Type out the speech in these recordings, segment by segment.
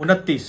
29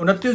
29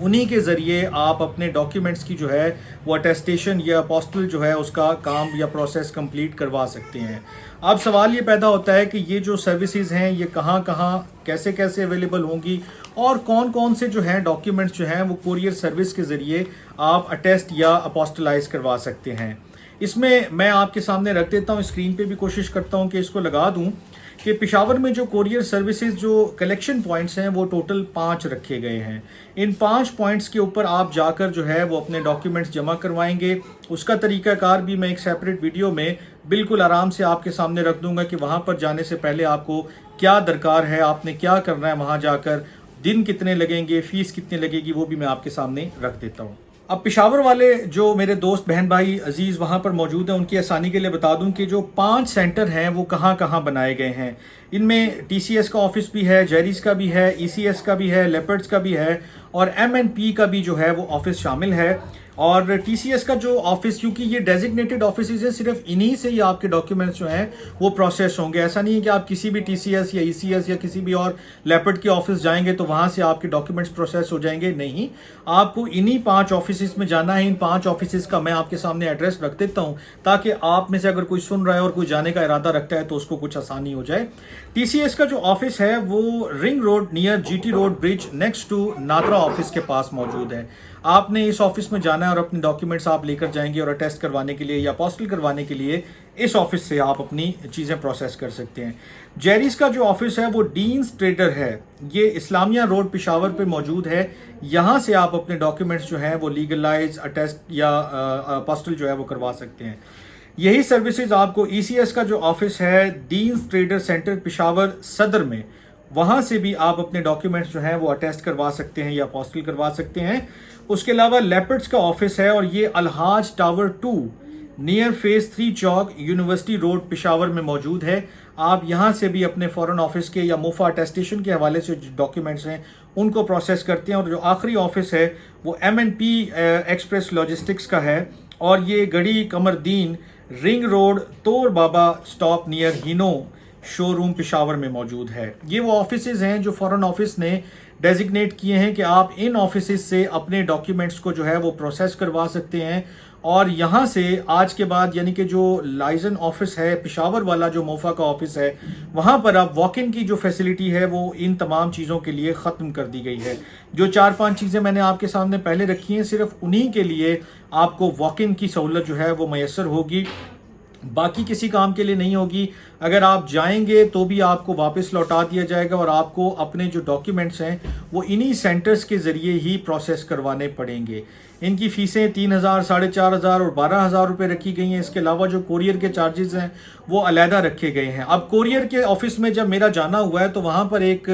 انہی کے ذریعے آپ اپنے ڈاکیومنٹس کی جو ہے وہ اٹیسٹیشن یا اپوسٹل جو ہے اس کا کام یا پروسیس کمپلیٹ کروا سکتے ہیں۔ اب سوال یہ پیدا ہوتا ہے کہ یہ جو سروسز ہیں یہ کہاں کہاں کیسے کیسے اویلیبل ہوں گی، اور کون کون سے جو ہیں ڈاکیومنٹس جو ہیں وہ کوریئر سروس کے ذریعے آپ اٹیسٹ یا اپوسٹلائز کروا سکتے ہیں۔ اس میں آپ کے سامنے رکھ دیتا ہوں، اسکرین پہ بھی کوشش کرتا ہوں کہ اس کو لگا دوں کہ پشاور میں جو کوریئر سروسز جو کلیکشن پوائنٹس ہیں وہ ٹوٹل 5 رکھے گئے ہیں۔ ان 5 پوائنٹس کے اوپر آپ جا کر جو ہے وہ اپنے ڈاکیومنٹس جمع کروائیں گے۔ اس کا طریقہ کار بھی میں ایک سیپریٹ ویڈیو میں بالکل آرام سے آپ کے سامنے رکھ دوں گا کہ وہاں پر جانے سے پہلے آپ کو کیا درکار ہے، آپ نے کیا کرنا ہے وہاں جا کر، دن کتنے لگیں گے، فیس کتنے لگے گی، وہ بھی میں آپ کے سامنے رکھ دیتا ہوں۔ اب پشاور والے جو میرے دوست بہن بھائی عزیز وہاں پر موجود ہیں، ان کی آسانی کے لیے بتا دوں کہ جو 5 سینٹر ہیں وہ کہاں کہاں بنائے گئے ہیں۔ ان میں ٹی سی ایس کا آفس بھی ہے، جیریز کا بھی ہے، ای سی ایس کا بھی ہے، لیپرڈز کا بھی ہے، اور ایم این پی کا بھی جو ہے وہ آفس شامل ہے۔ اور ٹی سی ایس کا جو آفس، کیونکہ یہ ڈیزگنیٹڈ آفیسز ہیں، صرف انہی سے ہی آپ کے ڈاکیومنٹس جو ہیں وہ پروسیس ہوں گے۔ ایسا نہیں ہے کہ آپ کسی بھی ٹی سی ایس یا ای سی ایس یا کسی بھی اور لیپرڈ کے آفس جائیں گے تو وہاں سے آپ کے ڈاکیومنٹس پروسیس ہو جائیں گے، نہیں، آپ کو انہی 5 آفیسز میں جانا ہے۔ ان 5 آفیسز کا میں آپ کے سامنے ایڈریس رکھ دیتا ہوں تاکہ آپ میں سے اگر کوئی سن رہا ہے اور کوئی جانے کا ارادہ رکھتا ہے تو اس کو کچھ آسانی ہو جائے۔ ٹی سی ایس کا جو آفس ہے وہ ring road near G T road bridge next to NADRA office کے پاس موجود ہے۔ آپ نے اس آفس میں جانا ہے اور اپنے ڈاکیومنٹس آپ لے کر جائیں گے، اور اٹیسٹ کروانے کے لیے یا اپوسٹل کروانے کے لیے اس آفس سے آپ اپنی چیزیں پروسیس کر سکتے ہیں۔ جیریز کا جو آفس ہے وہ ڈینز ٹریڈر ہے، یہ اسلامیہ روڈ پشاور پہ موجود ہے۔ یہاں سے آپ اپنے ڈاکیومنٹس جو ہیں وہ لیگلائز، اٹیسٹ یا اپوسٹل جو ہے وہ کروا سکتے ہیں۔ یہی سروسز آپ کو ای سی ایس کا جو آفس ہے ڈینز ٹریڈر سینٹر پشاور صدر میں، وہاں سے بھی آپ اپنے ڈاکیومنٹس جو ہیں وہ اٹیسٹ کروا سکتے ہیں یا اپوسٹل کروا سکتے ہیں۔ اس کے علاوہ لیپرڈز کا آفس ہے، اور یہ الحاج ٹاور 2 نیئر فیز 3 چوک یونیورسٹی روڈ پشاور میں موجود ہے۔ آپ یہاں سے بھی اپنے فورن آفس کے یا موفا اٹیسٹیشن کے حوالے سے جو ڈاکیومنٹس ہیں ان کو پروسیس کرتے ہیں۔ اور جو آخری آفس ہے وہ M N P express logistics کا ہے، اور یہ گڑی قمردین رنگ روڈ تور بابا سٹاپ نیئر ہینو شو روم پشاور میں موجود ہے۔ یہ وہ آفیسز ہیں جو فورن آفس نے ڈیزگنیٹ کیے ہیں کہ آپ ان آفیسز سے اپنے ڈاکیومنٹس کو جو ہے وہ پروسیس کروا سکتے ہیں، اور یہاں سے آج کے بعد یعنی کہ جو لائزن آفس ہے پشاور والا جو موفا کا آفس ہے، وہاں پر اب واک ان کی جو فیسلٹی ہے وہ ان تمام چیزوں کے لیے ختم کر دی گئی ہے۔ جو 4-5 چیزیں میں نے آپ کے سامنے پہلے رکھی ہیں، صرف انہی کے لیے آپ کو واک ان کی سہولت جو ہے وہ میسر ہوگی، باقی کسی کام کے لیے نہیں ہوگی۔ اگر آپ جائیں گے تو بھی آپ کو واپس لوٹا دیا جائے گا، اور آپ کو اپنے جو ڈاکیومنٹس ہیں وہ انہی سینٹرز کے ذریعے ہی پروسیس کروانے پڑیں گے۔ ان کی فیسیں 3,000، 4,500 اور 12,000 روپے رکھی گئی ہیں۔ اس کے علاوہ جو کوریئر کے چارجز ہیں وہ علیحدہ رکھے گئے ہیں۔ اب کوریئر کے آفس میں جب میرا جانا ہوا ہے تو وہاں پر ایک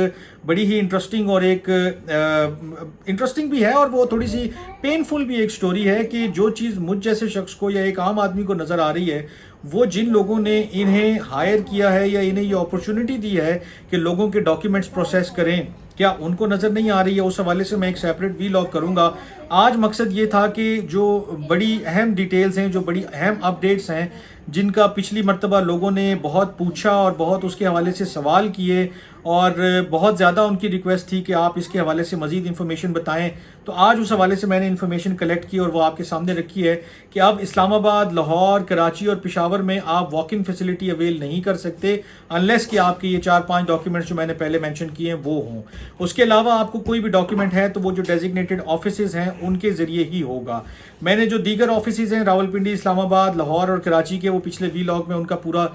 بڑی ہی انٹرسٹنگ اور ایک انٹرسٹنگ بھی ہے اور وہ تھوڑی سی پینفل بھی ایک سٹوری ہے کہ جو چیز مجھ جیسے شخص کو یا ایک عام آدمی کو نظر آ رہی ہے، وہ جن لوگوں نے انہیں ہائر کیا ہے یا انہیں یہ اپرچونٹی دی ہے کہ لوگوں کے ڈاکیومنٹس پروسیس کریں، کیا ان کو نظر نہیں آ رہی ہے؟ اس حوالے سے میں ایک سیپریٹ وی لاگ کروں گا۔ آج مقصد یہ تھا کہ جو بڑی اہم ڈیٹیلز ہیں، جو بڑی اہم اپڈیٹس ہیں، جن کا پچھلی مرتبہ لوگوں نے بہت پوچھا اور بہت اس کے حوالے سے سوال کیے، اور بہت زیادہ ان کی ریکویسٹ تھی کہ آپ اس کے حوالے سے مزید انفارمیشن بتائیں، تو آج اس حوالے سے میں نے انفارمیشن کلیکٹ کی اور وہ آپ کے سامنے رکھی ہے کہ اب اسلام آباد، لاہور، کراچی اور پشاور میں آپ واک ان فیسلٹی اویل نہیں کر سکتے انلیس کہ آپ کے یہ 4-5 ڈاکیومنٹس جو میں نے پہلے مینشن کیے ہیں وہ ہوں۔ اس کے علاوہ آپ کو کوئی بھی ڈاکیومنٹ ہے تو وہ جو ڈیزگنیٹڈ آفیسز ہیں ان کے ذریعے ہی ہوگا۔ میں نے جو دیگر آفیسز ہیں راولپنڈی، اسلام آباد، لاہور اور کراچی کے، وہ پچھلے وی لاگ میں ان کا پورا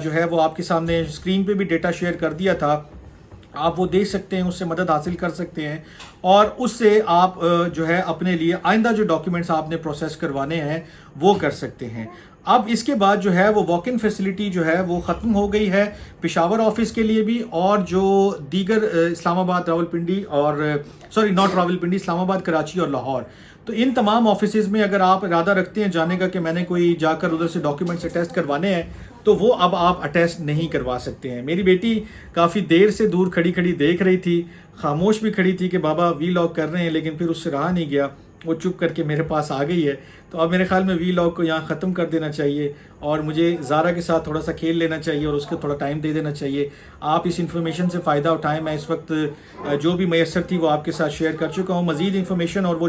جو ہے وہ آپ کے سامنے اسکرین پہ بھی ڈیٹا شیئر کر دیا تھا، آپ وہ دیکھ سکتے ہیں، اس سے مدد حاصل کر سکتے ہیں، اور اس سے آپ جو ہے اپنے لیے آئندہ جو ڈاکیومنٹس آپ نے پروسیس کروانے ہیں وہ کر سکتے ہیں۔ اب اس کے بعد جو ہے وہ واک ان فیسلٹی جو ہے وہ ختم ہو گئی ہے پشاور آفس کے لیے بھی، اور جو دیگر اسلام آباد، راولپنڈی اور ناٹ راولپنڈی، اسلام آباد، کراچی اور لاہور، تو ان تمام آفیسز میں اگر آپ ارادہ رکھتے ہیں جانے کا کہ میں نے کوئی جا کر ادھر سے ڈاکیومنٹس اٹیسٹ کروانے ہیں، تو وہ اب آپ اٹیسٹ نہیں کروا سکتے ہیں۔ میری بیٹی کافی دیر سے دور کھڑی کھڑی دیکھ رہی تھی، خاموش بھی کھڑی تھی کہ بابا وی لاگ کر رہے ہیں، لیکن پھر اس سے رہا نہیں گیا، وہ چپ کر کے میرے پاس آ گئی ہے. تو اب میرے خیال میں وی لاگ کو یہاں ختم کر دینا چاہیے اور مجھے زارا کے ساتھ تھوڑا سا کھیل لینا چاہیے اور اس کو تھوڑا ٹائم دے دینا چاہیے. آپ اس انفارمیشن سے فائدہ اٹھائیں. میں اس وقت جو بھی میسر تھی وہ آپ کے ساتھ شیئر کر چکا ہوں. مزید انفارمیشن اور وہ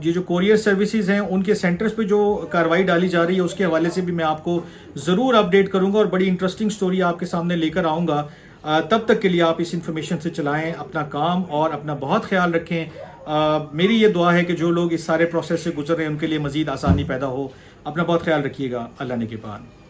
یہ جو کوریئر سروسز ہیں ان کے سینٹرز پہ جو کارروائی ڈالی جا رہی ہے اس کے حوالے سے بھی میں آپ کو ضرور اپڈیٹ کروں گا اور بڑی انٹرسٹنگ سٹوری آپ کے سامنے لے کر آؤں گا. تب تک کے لیے آپ اس انفارمیشن سے چلائیں, اپنا کام اور اپنا بہت خیال رکھیں. میری یہ دعا ہے کہ جو لوگ اس سارے پروسیس سے گزر رہے ہیں ان کے لیے مزید آسانی پیدا ہو. اپنا بہت خیال رکھیے گا. اللہ نگہبان.